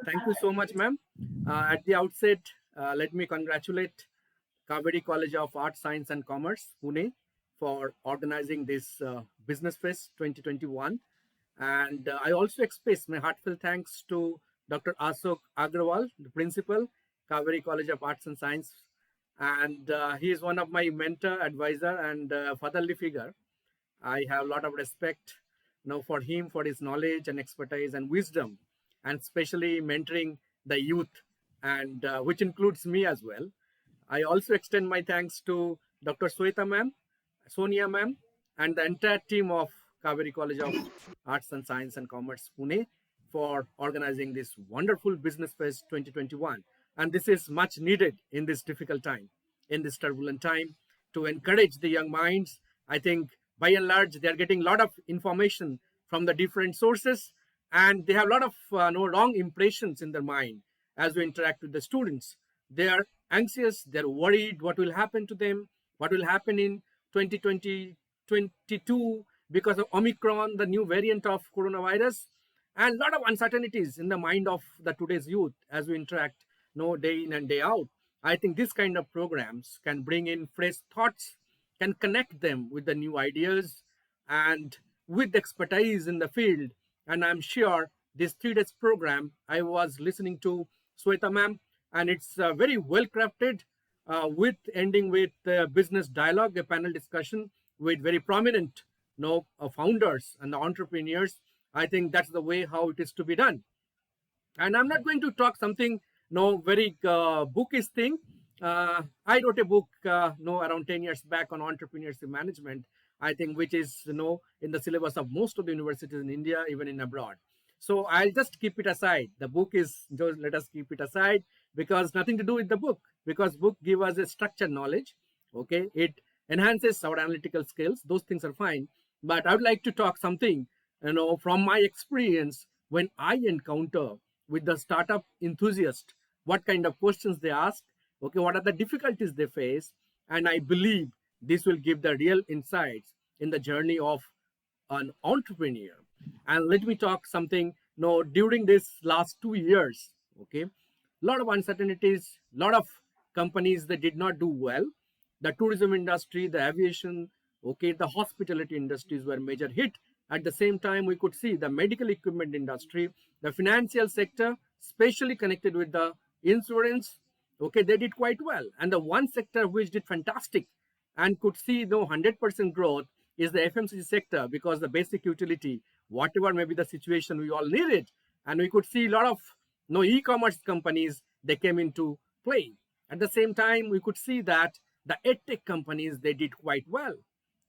Thank you so much, ma'am. At the outset, let me congratulate Kaveri College of Art, Science and Commerce, Pune, for organizing this Business Fest 2021. And I also express my heartfelt thanks to Dr. Ashok Agrawal, the principal, Kaveri College of Arts and Science. And he is one of my mentor, advisor, and fatherly figure. I have a lot of respect for him, for his knowledge and expertise and wisdom, and especially mentoring the youth, and which includes me as well. I also extend my thanks to Dr. Sweta ma'am, Sonia ma'am, and the entire team of Kaveri College of Arts and Science and Commerce, Pune, for organizing this wonderful Business Fest 2021. And this is much needed in this difficult time, in this turbulent time, to encourage the young minds. I think by and large, they are getting a lot of information from the different sources, and they have a lot of no wrong impressions in their mind as we interact with the students. They are anxious, they're worried what will happen to them, what will happen in 2020, 22 because of Omicron, the new variant of coronavirus, and a lot of uncertainties in the mind of the today's youth as we interact day in and day out. I think this kind of programs can bring in fresh thoughts, can connect them with the new ideas and with expertise in the field. And I'm sure this 3 days program I was listening to Sweta ma'am, and it's very well crafted, with ending with business dialogue, a panel discussion with very prominent founders and the entrepreneurs. I think that's the way how it is to be done. And I'm not going to talk something very bookish thing. I wrote a book around 10 years back on entrepreneurship management, I think, which is in the syllabus of most of the universities in India, even in abroad. So I'll just keep it aside. The book is just, let us keep it aside, because nothing to do with the book, because book give us a structured knowledge. Okay, it enhances our analytical skills, those things are fine. But I would like to talk something from my experience when I encounter with the startup enthusiast, what kind of questions they ask, okay, what are the difficulties they face, and I believe this will give the real insights in the journey of an entrepreneur. And let me talk something during this last 2 years, okay, a lot of uncertainties, a lot of companies that did not do well. The tourism industry, the aviation, okay, the hospitality industries were major hit. At the same time, we could see the medical equipment industry, the financial sector, especially connected with the insurance, okay, they did quite well. And the one sector which did fantastic and could see 100% growth is the FMCG sector, because the basic utility, whatever may be the situation, we all need it. And we could see a lot of e-commerce companies, they came into play. At the same time, we could see that the edtech companies, they did quite well.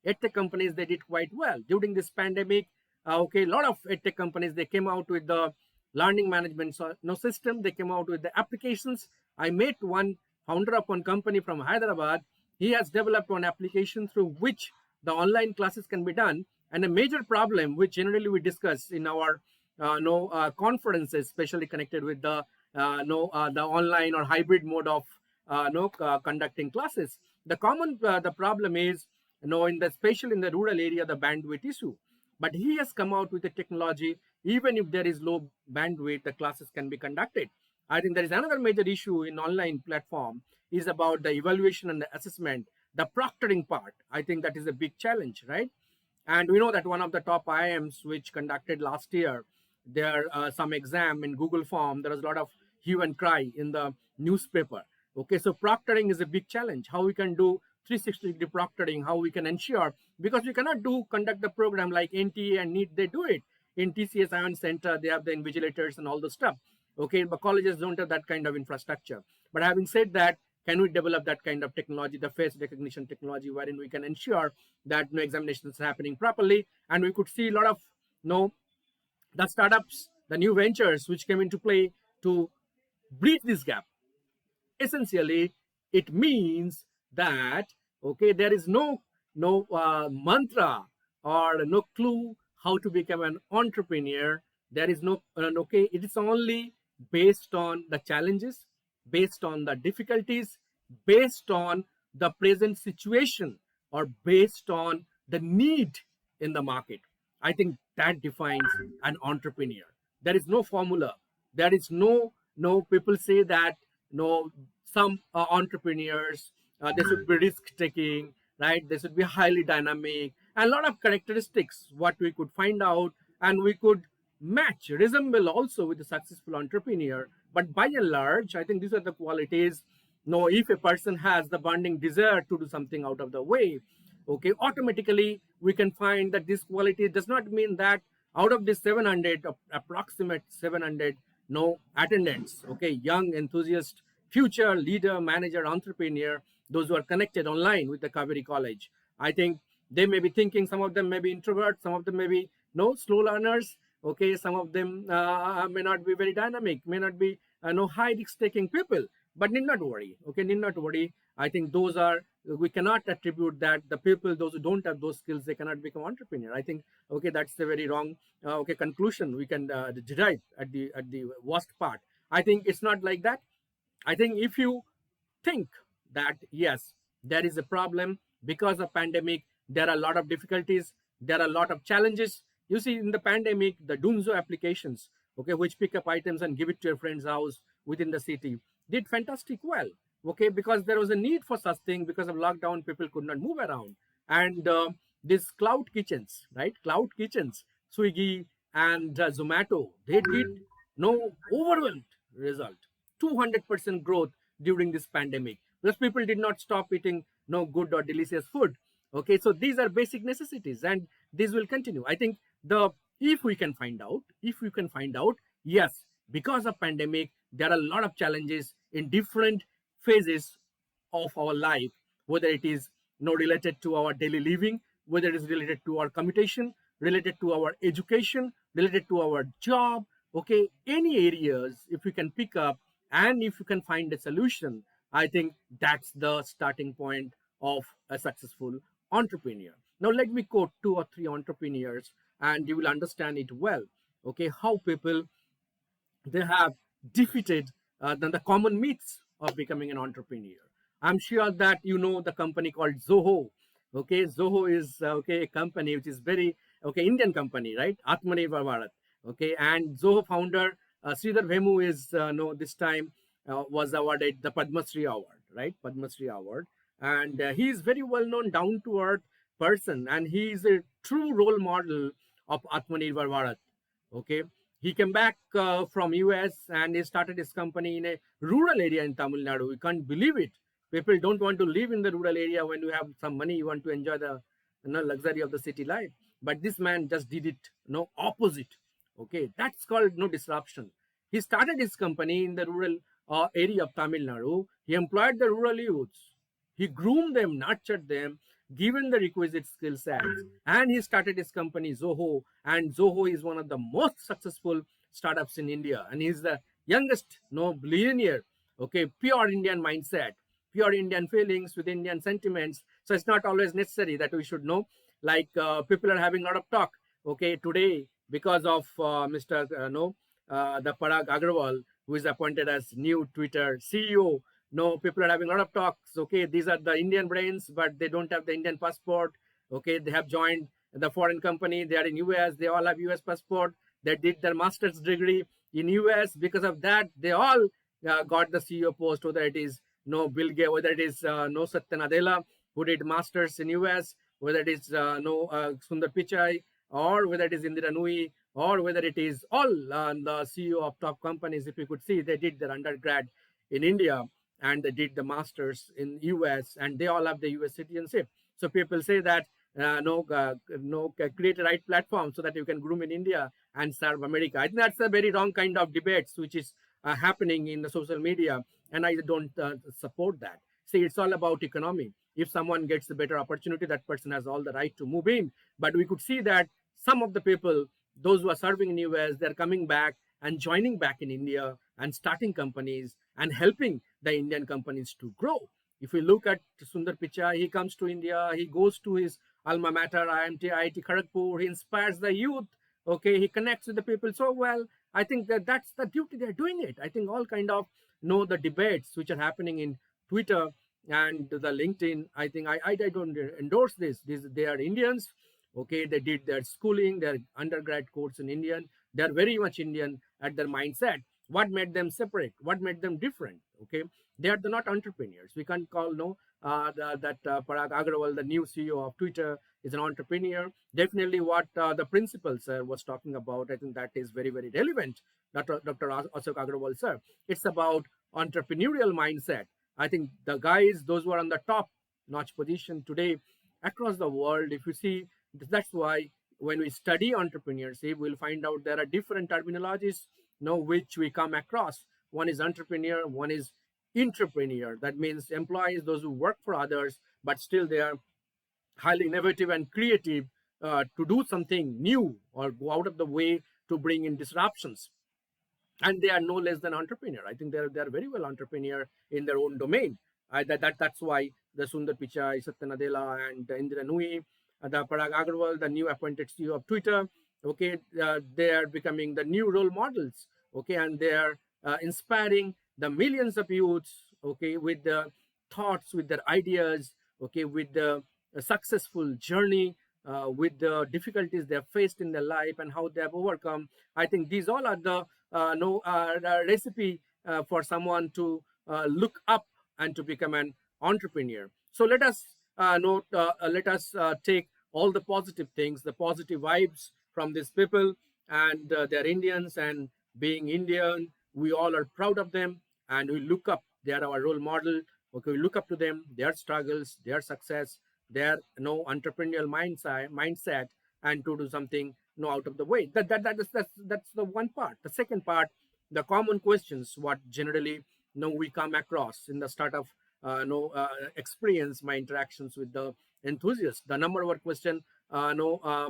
EdTech companies, they did quite well during this pandemic. Okay, a lot of EdTech companies, they came out with the learning management system. They came out with the applications. I met one founder of one company from Hyderabad. He has developed one application through which the online classes can be done. And a major problem, which generally we discuss in our conferences, especially connected with the the online or hybrid mode of conducting classes. The problem is in the especially in the rural area, the bandwidth issue. But he has come out with a technology, even if there is low bandwidth, the classes can be conducted. I think there is another major issue in online platform is about the evaluation and the assessment, the proctoring part. I think that is a big challenge, right? And we know that one of the top IIMs which conducted last year, there some exam in Google form, there was a lot of hue and cry in the newspaper. Okay, so proctoring is a big challenge. How we can do 360-degree proctoring, how we can ensure, because we cannot conduct the program like NTA and NEET, they do it. In TCS Ion Center, they have the invigilators and all the stuff. Okay, but colleges don't have that kind of infrastructure. But having said that, can we develop that kind of technology, the face recognition technology, wherein we can ensure that examinations are happening properly? And we could see a lot of the startups, the new ventures which came into play to bridge this gap. Essentially, it means that okay, there is no mantra or no clue how to become an entrepreneur. There is no okay, it is only based on the challenges, based on the difficulties, based on the present situation, or based on the need in the market. I think that defines an entrepreneur. There is no formula, There is no people say that no some entrepreneurs they should be risk taking, right? They should be highly dynamic, and a lot of characteristics what we could find out, and we could match resemble also with a successful entrepreneur. But by and large, I think these are the qualities. No, if a person has the burning desire to do something out of the way, okay, automatically we can find that this quality does not mean that out of this 700 approximate 700 no attendants, okay, young enthusiast future leader manager entrepreneur, those who are connected online with the Kaveri College, I think they may be thinking, some of them may be introverts, some of them may be no slow learners, okay, some of them may not be very dynamic, may not be no high risk taking people, but need not worry, okay, need not worry. I think those are, we cannot attribute that the people those who don't have those skills they cannot become entrepreneur. I think okay, that's the very wrong okay conclusion we can derive at the worst part. I think it's not like that. I think if you think that yes, there is a problem because of pandemic, there are a lot of difficulties, there are a lot of challenges. You see, in the pandemic, the Dunzo applications, okay, which pick up items and give it to your friend's house within the city, did fantastic well, okay, because there was a need for such thing. Because of lockdown, people could not move around, and these cloud kitchens, right, cloud kitchens, Swiggy and Zomato, they did no overwhelmed result, 200% growth during this pandemic, because people did not stop eating no good or delicious food. Okay, so these are basic necessities, and this will continue. I think the if we can find out, if we can find out, yes, because of pandemic, there are a lot of challenges in different phases of our life, whether it is related to our daily living, whether it is related to our commutation, related to our education, related to our job, okay, any areas, if we can pick up and if you can find a solution, I think that's the starting point of a successful entrepreneur. Now let me quote two or three entrepreneurs and you will understand it well, okay, how people they have defeated the common myths of becoming an entrepreneur. I'm sure that you know the company called Zoho. Okay, Zoho is okay a company which is very okay Indian company, right? Atmanirbhar Bharat. Okay, and Zoho founder Sridhar Vemu is no this time was awarded the Padma Shri award, right? Padma Shri award, and he is very well known, down to earth person, and he is a true role model of Atmanirbhar Bharat. Okay, he came back from US and he started his company in a rural area in Tamil Nadu. We can't believe it. People don't want to live in the rural area. When you have some money, you want to enjoy the luxury of the city life. But this man just did it opposite. Okay, that's called no disruption. He started his company in the rural area of Tamil Nadu. He employed the rural youths. He groomed them, nurtured them, given the requisite skill sets, and he started his company Zoho. And Zoho is one of the most successful startups in India, and he's the youngest billionaire. Okay, pure Indian mindset, pure Indian feelings with Indian sentiments. So it's not always necessary that we should know. Like people are having a lot of talk. Okay, today because of Mr. The Parag Agrawal, who is appointed as new Twitter CEO. No, people are having a lot of talks. Okay, these are the Indian brains, but they don't have the Indian passport. Okay, they have joined the foreign company. They are in US. They all have US passport. They did their master's degree in US. Because of that, they all got the CEO post. Whether it is Bill Gates, whether it is Satya Nadella, who did masters in US, whether it is Sundar Pichai, or whether it is Indira Nui, or whether it is all the CEO of top companies. If you could see, they did their undergrad in India and they did the masters in US, and they all have the US citizenship. So people say that create a right platform so that you can groom in India and serve America. I think that's a very wrong kind of debates which is happening in the social media, and I don't support that. See, it's all about economy. If someone gets a better opportunity, that person has all the right to move in. But we could see that some of the people, those who are serving in US, they're coming back and joining back in India and starting companies and helping the Indian companies to grow. If we look at Sundar Pichai, he comes to India, he goes to his alma mater, IIT Kharagpur, he inspires the youth. Okay, he connects with the people so well. I think that's the duty they're doing it. I think all kind of the debates which are happening in Twitter and the LinkedIn. I think I don't endorse this. They are Indians. Okay, they did their schooling, their undergrad course in Indian. They are very much Indian at their mindset. What made them separate? What made them different? Okay, they are not entrepreneurs. We can't call that Parag Agrawal, the new CEO of Twitter, is an entrepreneur. Definitely, what the principal sir was talking about, I think that is very very relevant. Dr. Ashok Agrawal sir, it's about entrepreneurial mindset. I think the guys, those who are on the top notch position today across the world, if you see, that's why when we study entrepreneurship, we'll find out there are different terminologies, which we come across. One is entrepreneur, one is entrepreneur. That means employees, those who work for others, but still they are highly innovative and creative to do something new or go out of the way to bring in disruptions. And they are no less than entrepreneur. I think they're very well entrepreneur in their own domain. That's why the Sundar Pichai, Satya Nadella, and Indira Nui, the Parag Agrawal, the new appointed CEO of Twitter, okay, they are becoming the new role models, okay, and they are inspiring the millions of youths, okay, with the thoughts, with their ideas, okay, with the successful journey, with the difficulties they have faced in their life and how they have overcome. I think these all are the recipe for someone to look up and to become an entrepreneur. So let us take all the positive things, the positive vibes from these people, and they're Indians, and being Indian, we all are proud of them, and we look up. They are our role model. Okay, we look up to them, their struggles, their success, their entrepreneurial mindset, and to do something out of the way. That's the one part. The second part, the common questions, what generally we come across in the startup experience, my interactions with the enthusiasts. The number one question,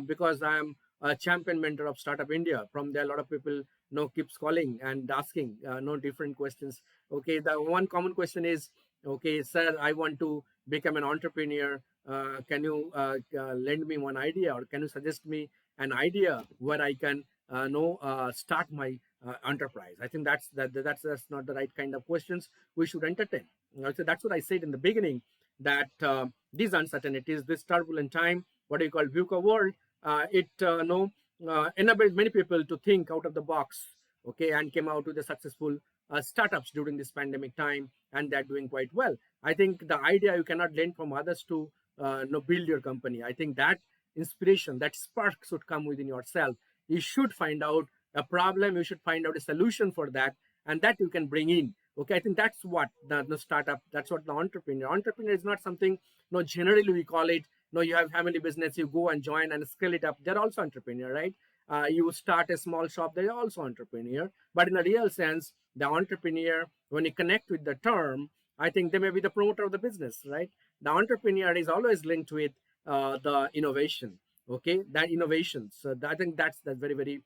because I am a champion mentor of Startup India. From there, a lot of people keeps calling and asking different questions. Okay, the one common question is, okay, sir, I want to become an entrepreneur. Can you lend me one idea, or can you suggest me an idea where I can start my enterprise? I think that's not the right kind of questions we should entertain. So that's what I said in the beginning, that these uncertainties, this turbulent time, what do you call VUCA world, it enabled many people to think out of the box, okay, and came out with the successful startups during this pandemic time, and they're doing quite well. I think the idea you cannot learn from others to build your company. I think that inspiration, that spark should come within yourself. You should find out a problem, you should find out a solution for that, and that you can bring in. Okay, I think that's what the startup, that's what the entrepreneur is not something, generally we call it, you have family business, you go and join and scale it up, they're also entrepreneur, right? You start a small shop, they're also entrepreneur. But in a real sense, the entrepreneur, when you connect with the term, I think they may be the promoter of the business, right? The entrepreneur is always linked with the innovation, okay, that innovation. So I think that's very very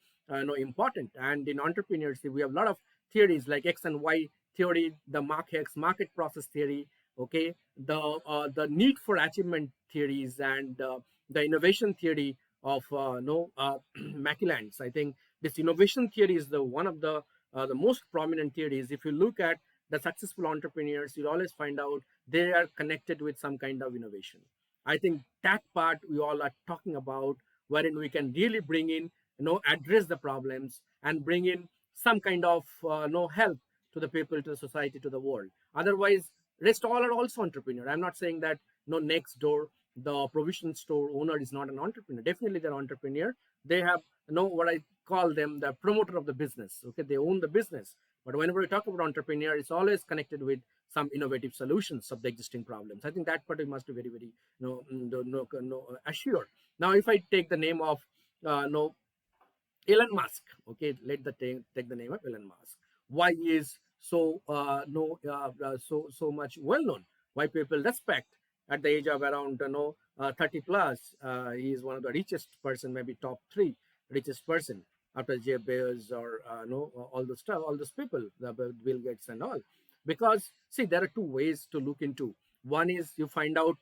important. And in entrepreneurship, we have a lot of theories like X and Y theory, the Mark-X market process theory, okay, the need for achievement theories, and the innovation theory of Mackillant's. I think this innovation theory is the one of the most prominent theories. If you look at the successful entrepreneurs, you'll always find out they are connected with some kind of innovation. I think that part we all are talking about, wherein we can really bring in, address the problems and bring in some kind of help to the people, to the society, to the world. Otherwise, rest all are also entrepreneur. I'm not saying that next door, the provision store owner is not an entrepreneur. Definitely they're entrepreneur. They have what I call them the promoter of the business. Okay, they own the business. But whenever we talk about entrepreneur, it's always connected with some innovative solutions of the existing problems. I think that part we must be very, very assured. Now, if I take the name of Elon Musk, okay, take the name of Elon Musk. Why he is so so much well known? Why people respect at the age of around 30 plus? He is one of the richest person, maybe top 3 richest person after Jeff Bezos or all the stuff, all those people, the Bill Gates and all. Because see, there are 2 ways to look into. One is you find out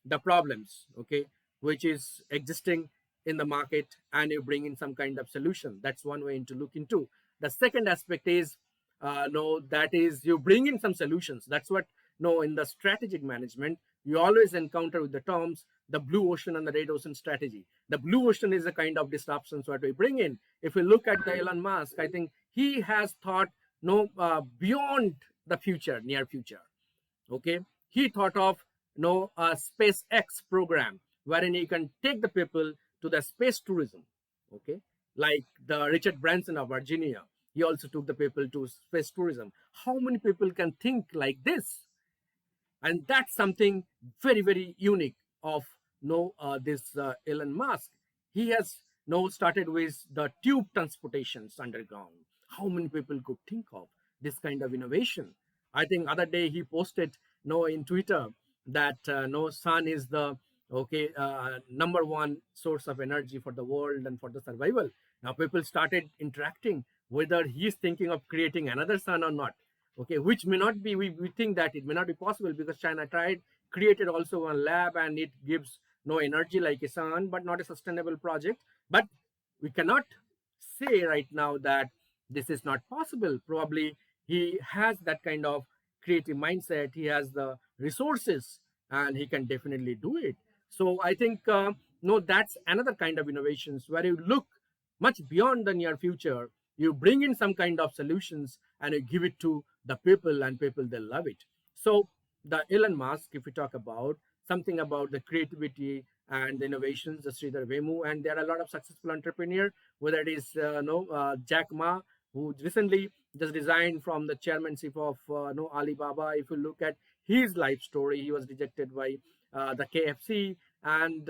the problems, okay, which is existing in the market, and you bring in some kind of solution. That's one way to look into. The second aspect is that is you bring in some solutions. That's what in the strategic management you always encounter with the terms the blue ocean and the red ocean strategy. The blue ocean is a kind of disruptions what we bring in. If we look at the Elon Musk, I think he has thought beyond the future, near future. Okay, he thought of a SpaceX program wherein he can take the people to the space tourism. Okay, like the Richard Branson of Virginia, he also took the people to space tourism. How many people can think like this? And that's something very very unique of this Elon Musk. He has started with the tube transportations underground. How many people could think of this kind of innovation? I think other day he posted in Twitter that sun is the number one source of energy for the world and for the survival. Now people started interacting whether he's thinking of creating another sun or not. Okay, which may not be, we think that it may not be possible because China tried, created also one lab, and it gives no energy like a sun, but not a sustainable project. But we cannot say right now that this is not possible. Probably he has that kind of creative mindset, he has the resources, and he can definitely do it. So I think no, that's another kind of innovations where you look much beyond the near future. You bring in some kind of solutions and you give it to the people, and people, they love it. So the Elon Musk, if we talk about something about the creativity and the innovations, the Sridhar Vemu, and there are a lot of successful entrepreneur, whether it is Jack Ma, who recently just resigned from the chairmanship of Alibaba. If you look at his life story, he was rejected by the KFC, and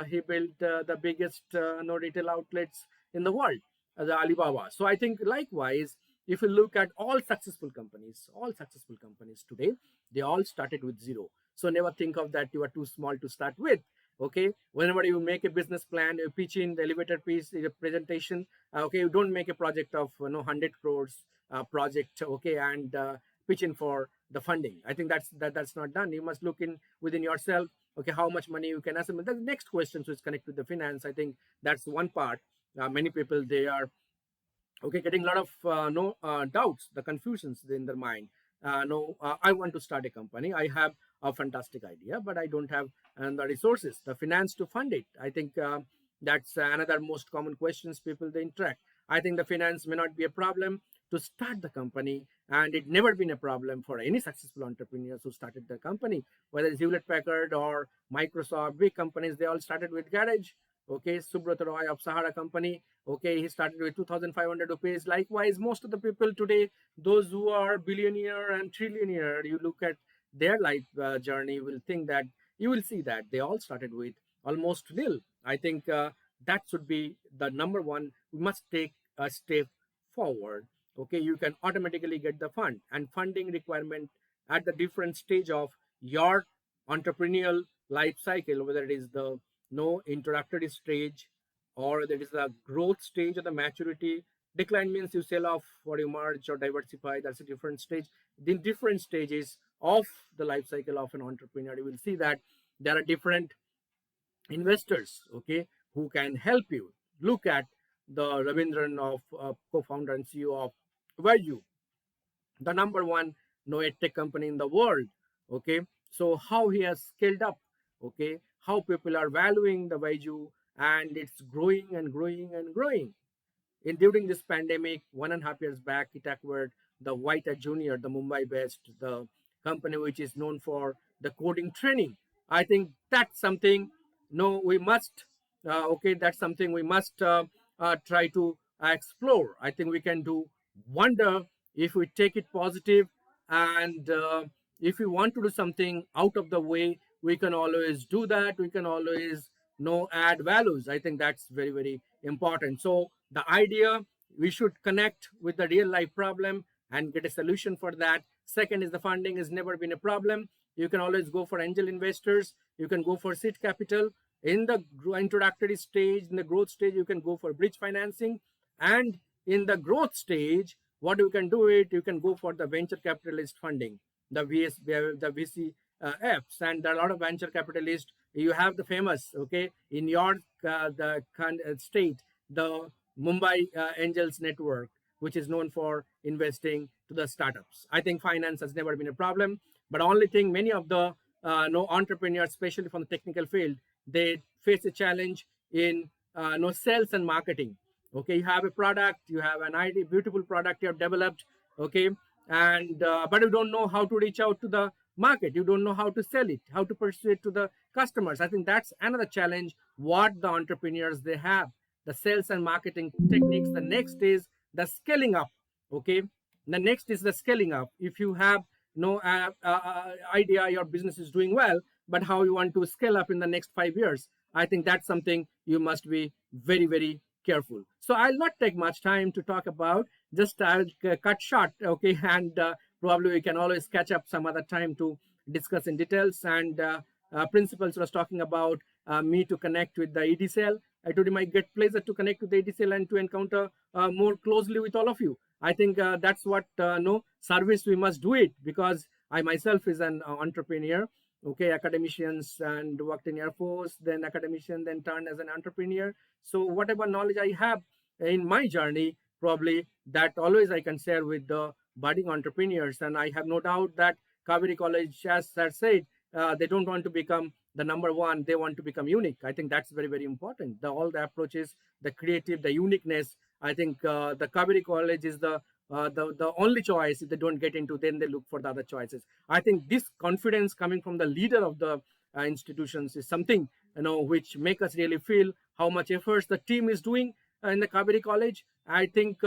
he built the biggest retail outlets in the world, the Alibaba. So I think likewise, if you look at all successful companies today, they all started with zero. So never think of that you are too small to start with. Okay, whenever you make a business plan, you pitch in the elevator piece, the presentation. Okay, you don't make a project of 100 crores project. Okay, and pitch in for the funding. I think that's not done. You must look in within yourself. Okay, how much money you can assemble. That's the next question, so it's connected with the finance. I think that's one part. Many people, they are getting a lot of doubts, the confusions in their mind. No I want to start a company, I have a fantastic idea, but I don't have the resources, the finance to fund it. I think that's another most common questions people, they interact. I think the finance may not be a problem to start the company, and it never been a problem for any successful entrepreneurs who started their company, whether it's Hewlett Packard or Microsoft, big companies, they all started with garage. Okay, Subrata Roy of Sahara company, okay, he started with 2,500 rupees. Likewise, most of the people today, those who are billionaire and trillionaire, you look at their life journey, you will think that, you will see that they all started with almost nil. I think that should be the number one. We must take a step forward. Okay, you can automatically get the fund and funding requirement at the different stage of your entrepreneurial life cycle, whether it is the no introductory stage, or there is a growth stage or the maturity. Decline means you sell off or you merge or diversify. That's a different stage. The different stages of the life cycle of an entrepreneur, you will see that there are different investors, okay, who can help you. Look at the Ravindran of co-founder and CEO of Value, the number one tech company in the world. Okay, so how he has scaled up, okay, how people are valuing the Vaiju, and it's growing and growing and growing. During this pandemic, 1.5 years back, it acquired the White Junior, the Mumbai-based the company which is known for the coding training. I think that's something. No, we must. Okay, that's something we must try to explore. I think we can do wonder if we take it positive, and if we want to do something out of the way, we can always do that. We can always add values. I think that's very very important. So the idea, we should connect with the real life problem and get a solution for that. Second is the funding has never been a problem. You can always go for angel investors, you can go for seed capital. In the introductory stage, in the growth stage, you can go for bridge financing, and in the growth stage, what you can do it, you can go for the venture capitalist funding, the VC Fs, and there are a lot of venture capitalists. You have the famous, okay, in your state, the Mumbai Angels Network, which is known for investing to the startups. I think finance has never been a problem, but only thing, many of the no entrepreneurs, especially from the technical field, they face a challenge in no sales and marketing. Okay, you have a product, you have an idea, beautiful product you have developed, okay, and but you don't know how to reach out to the market, you don't know how to sell it, how to pursue it to the customers. I think that's another challenge what the entrepreneurs they have, the sales and marketing techniques. The next is the scaling up, okay, the next is the scaling up. If you have no idea your business is doing well, but how you want to scale up in the next 5 years, I think that's something you must be very, very careful. So I'll not take much time to talk about, just I'll cut short, okay, and probably we can always catch up some other time to discuss in details. And principals was talking about me to connect with the EDCL. I told him I get pleasure to connect with the EDCL and to encounter more closely with all of you. I think that's what no service we must do it, because I myself is an entrepreneur, okay, academicians and worked in Air Force, then academician, then turned as an entrepreneur. So whatever knowledge I have in my journey, probably that always I can share with the budding entrepreneurs. And I have no doubt that Kaveri College, as I said, they don't want to become the number one, they want to become unique. I think that's very, very important. All the approaches, the creative, the uniqueness. I think the Kaveri College is the only choice. If they don't get into, then they look for the other choices. I think this confidence coming from the leader of the institutions is something which make us really feel how much efforts the team is doing in the Kaveri College. I think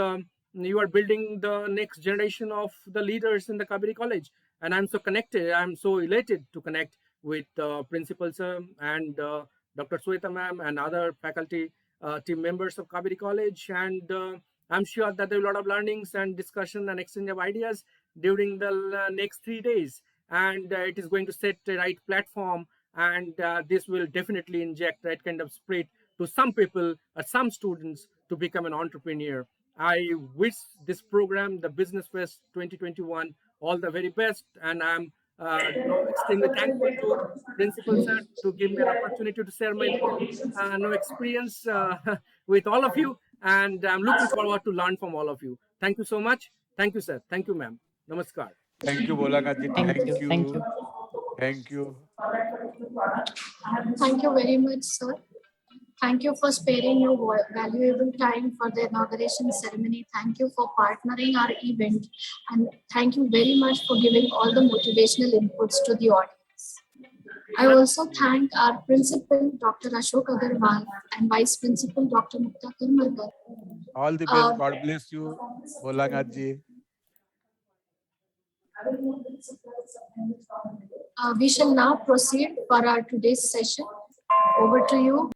you are building the next generation of the leaders in the Kaveri College, and I'm so connected. I'm so elated to connect with Principal Sir and Dr. Sweta Ma'am and other faculty team members of Kaveri College, and I'm sure that there are a lot of learnings and discussion and exchange of ideas during the next 3 days, and it is going to set the right platform, and this will definitely inject that kind of spirit to some people, some students, to become an entrepreneur. I wish this program, the Business Fest 2021, all the very best, and I'm extremely thankful to Principal Sir to give me an opportunity to share my little experience with all of you, and I'm looking forward to learn from all of you. Thank you so much. Thank you, sir. Thank you, ma'am. Namaskar. Thank you, Bholanatji. Thank you. Thank you. Thank you. Thank you very much, sir. Thank you for sparing your valuable time for the inauguration ceremony. Thank you for partnering our event. And thank you very much for giving all the motivational inputs to the audience. I also thank our principal, Dr. Ashok Agarwal, and vice principal, Dr. Mukta Karmarkar. All the best. God bless you, Bholanatji. We shall now proceed for our today's session. Over to you.